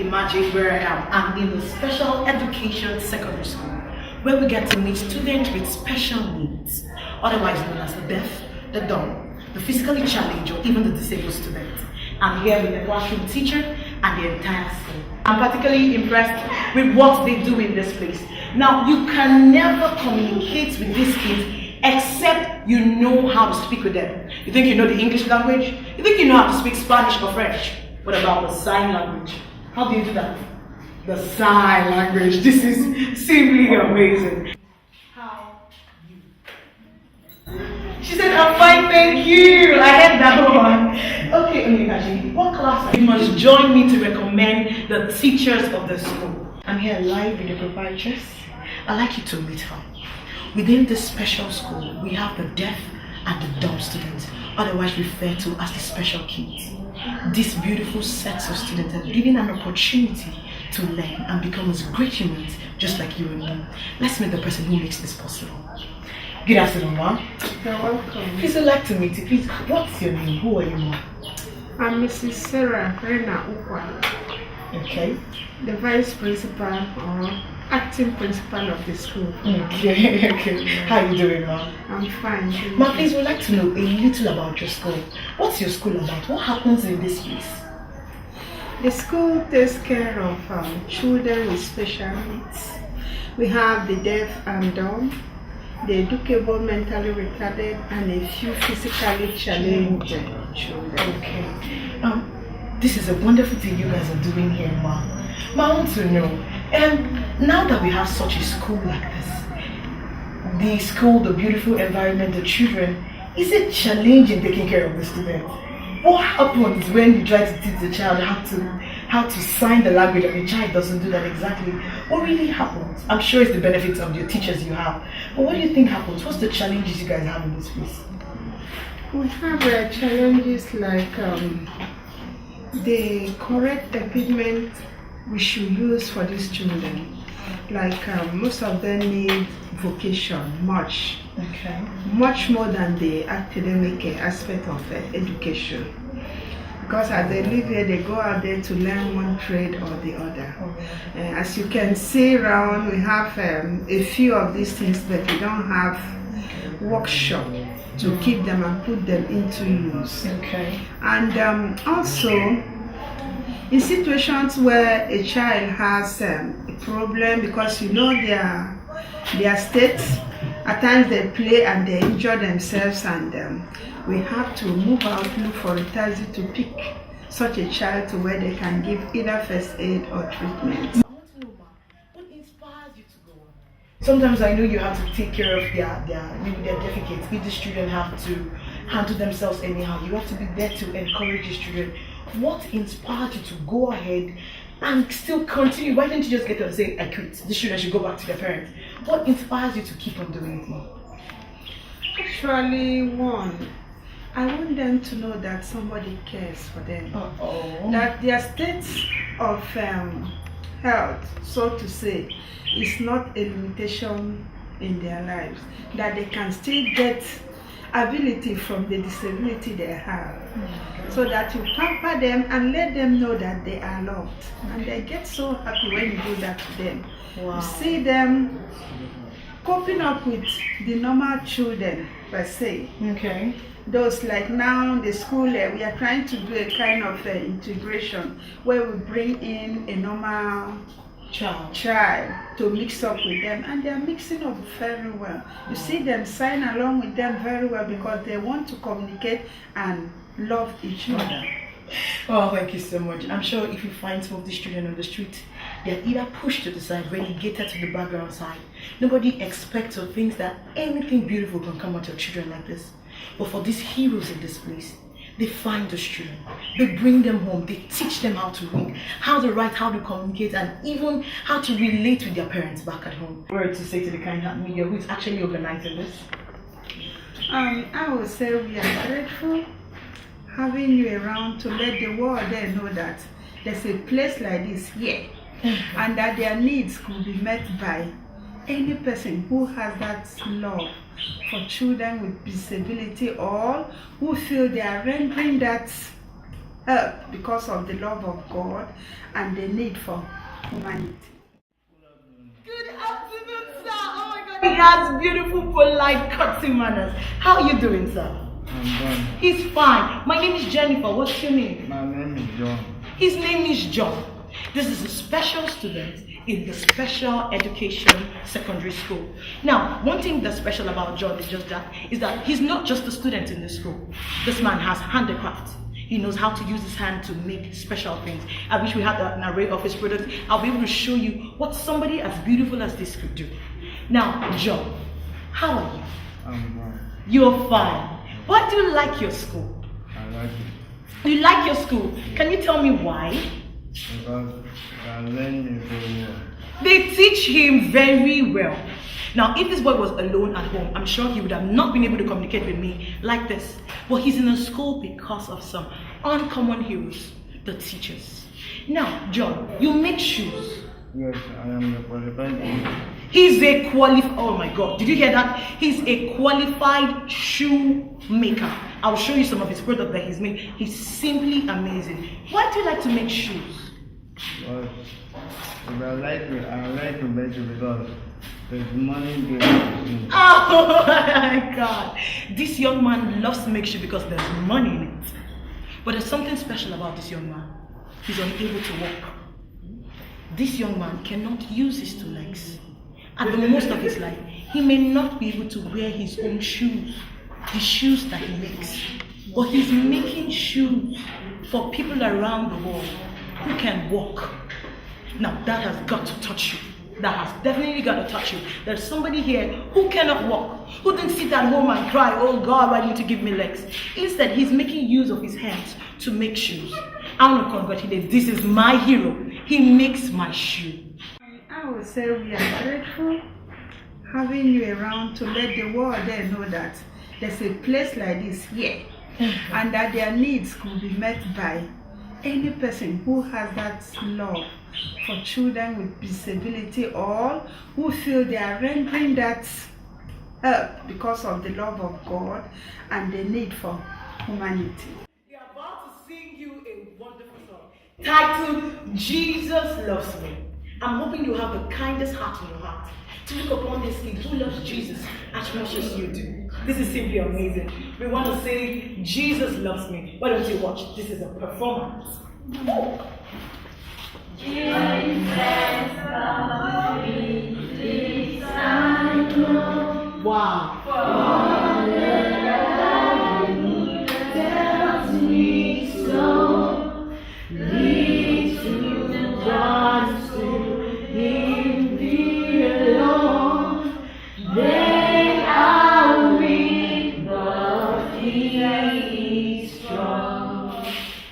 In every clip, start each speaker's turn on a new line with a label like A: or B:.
A: imagine where I am. I'm in a special education secondary school where we get to meet students with special needs, otherwise known as the deaf, the dumb, the physically challenged, or even the disabled student. I'm here with the classroom teacher and the entire school. I'm particularly impressed with what they do in this place. Now, you can never communicate with these kids except you know how to speak with them. You think you know the English language? You think you know how to speak Spanish or French? What about the sign language? How do you do that? The sign language. This is simply amazing. How you? She said, I'm fine, thank you. I heard that one. Okay, Onikashi, what class? You must join me to recommend the teachers of the school. I'm here live with the proprietress. I'd like you to meet her. Within this special school, we have the deaf and the dumb students, otherwise referred to as the special kids. These beautiful sets of students are given an opportunity to learn and become as great humans, just like you and me. Let's meet the person who makes this possible. Good afternoon, Ma.
B: You're welcome.
A: Please, I'd like to meet you. Please, what's your name? Who are you, Ma?
B: I'm Mrs. Sarah Rena Ukwa.
A: Okay.
B: The vice principal or acting principal of the school.
A: Okay, okay. How are you doing, Ma?
B: I'm fine.
A: Ma, please, we'd like to know a little about your school. What's your school about? What happens in this place?
B: The school takes care of children with special needs. We have the deaf and dumb, the educable, mentally retarded, and a few physically challenged children.
A: Okay. This is a wonderful thing you guys are doing here, Ma. Ma, I want to know, now that we have such a school like this, the school, the beautiful environment, the children, is it challenging taking care of the students? What happens when you try to teach the child how to sign the language and the child doesn't do that exactly? What really happens? I'm sure it's the benefits of your teachers you have, but what do you think happens? What's the challenges you guys have in this place?
B: We have challenges like the correct equipment we should use for these children. Like most of them need vocation, much more than the academic aspect of education. Because as they live here, they go out there to learn one trade or the other. As you can see around, we have a few of these things, but we don't have workshop to keep them and put them into use.
A: Okay.
B: And also, in situations where a child has a problem, because you know their states, at times they play and they injure themselves, and we have to move out, look for a taxi to pick such a child to where they can give either first aid or treatment.
A: I want to know, Ma, what inspires you to go on? Sometimes I know you have to take care of their deficits. If the children have to handle themselves anyhow, you have to be there to encourage these children. What inspired you to go ahead and still continue? Why didn't you just get up and say, I quit, the children should go back to their parents? What inspires you to keep on doing it, Ma?
B: Actually, one, I want them to know that somebody cares for them. That their state of health, so to say, is not a limitation in their lives. That they can still get ability from the disability they have. So that you pamper them and let them know that they are loved. And they get so happy when you do that to them.
A: Wow.
B: You see them coping up with the normal children, per se.
A: Okay.
B: Those like now the school, we are trying to do a kind of integration where we bring in a normal child to mix up with them, and they are mixing up very well. You see them sign along with them very well because they want to communicate and love each other.
A: Oh, thank you so much. I'm sure if you find some of these children on the street, they're either pushed to the side, relegated to the background side. Nobody expects or thinks that anything beautiful can come out of children like this. But for these heroes in this place, they find those children, they bring them home, they teach them how to read, how to write, how to communicate, and even how to relate with their parents back at home. Word to say to the Kind Heart Media, who is actually organizing this?
B: I would say we are grateful having you around to let the world there know that there's a place like this here, and that their needs could be met by any person who has that love for children with disability, or who feel they are rendering that help because of the love of God and the need for humanity.
A: Good afternoon, sir. Oh my God, he has beautiful, polite, courtesy manners. How are you doing, sir?
C: I'm done.
A: He's fine. My name is Jennifer. What's your name?
C: My name is John.
A: His name is John. This is a special student in the special education secondary school. Now, one thing that's special about John is that he's not just a student in the school. This man has handicraft. He knows how to use his hand to make special things. I wish we had an array of his products. I'll be able to show you what somebody as beautiful as this could do. Now, John, how are you?
C: I'm fine.
A: You're fine. Why do you like your school?
C: I like it
A: You like your school. Can you tell me why?
C: because I learn it very well.
A: They teach him very well. Now, if this boy was alone at home, I'm sure he would have not been able to communicate with me like this. But he's in a school because of some uncommon heroes, the teachers. Now, John, you make shoes.
C: Yes, I am a qualified teacher.
A: He's a qualified, oh my God, did you hear that? He's a qualified shoemaker. I'll show you some of his products that he's made. He's simply amazing. Why do you like to make shoes?
C: But if I like to make it because there's money given to me.
A: Oh my God. This young man loves to make shoes because there's money in it. But there's something special about this young man. He's unable to walk. This young man cannot use his two legs. At the most of his life, he may not be able to wear his own shoes, the shoes that he makes. But he's making shoes for people around the world who can walk. Now that has got to touch you. That has definitely got to touch you. There's somebody here who cannot walk, who didn't sit at home and cry, oh God, why didn't you give me legs? Instead, he's making use of his hands to make shoes. I want to congratulate, this is my hero. He makes my shoe.
B: I would say we are grateful having you around to let the world there know that there's a place like this here and that their needs could be met by any person who has that love for children with disability or who feel they are rendering that help because of the love of God and the need for humanity.
A: We are about to sing you a wonderful song titled Jesus Loves Me. I'm hoping you have the kindest heart in your heart to look upon this kid who loves Jesus as much as you do. This is simply amazing. We want to say, Jesus loves me. Why don't you watch? This is a performance. Jesus loves me, this I know. Wow. For the tells me so. Lead to the cross to Him alone. They are weak, but He is strong.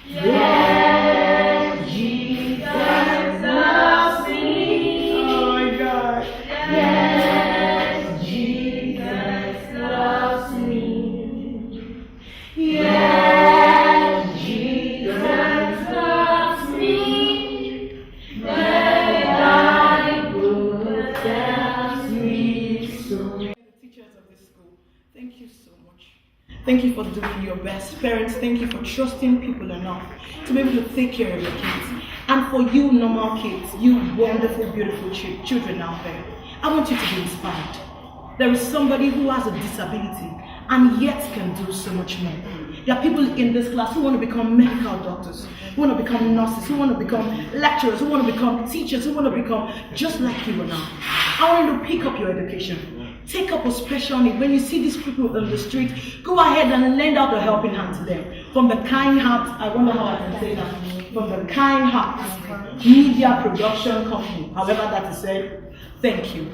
A: Yes, Jesus loves me. Oh my God. Yes, Jesus loves me. Yes, Jesus loves me. The Bible tells me so. The teachers of this school, thank you so much. Thank you for doing your best. Parents, thank you for trusting people enough to be able to take care of your kids. And for you normal kids, you wonderful, beautiful children out there, I want you to be inspired. There is somebody who has a disability and yet can do so much more. There are people in this class who want to become medical doctors, who want to become nurses, who want to become lecturers, who want to become teachers, who want to become just like you and I want you to pick up your education. Take up a special need. When you see these people on the street, go ahead and lend out a helping hand to them. From the Kind Heart, I wonder how I can say that. From the Kind Heart Media Production Company, however that is said, thank you.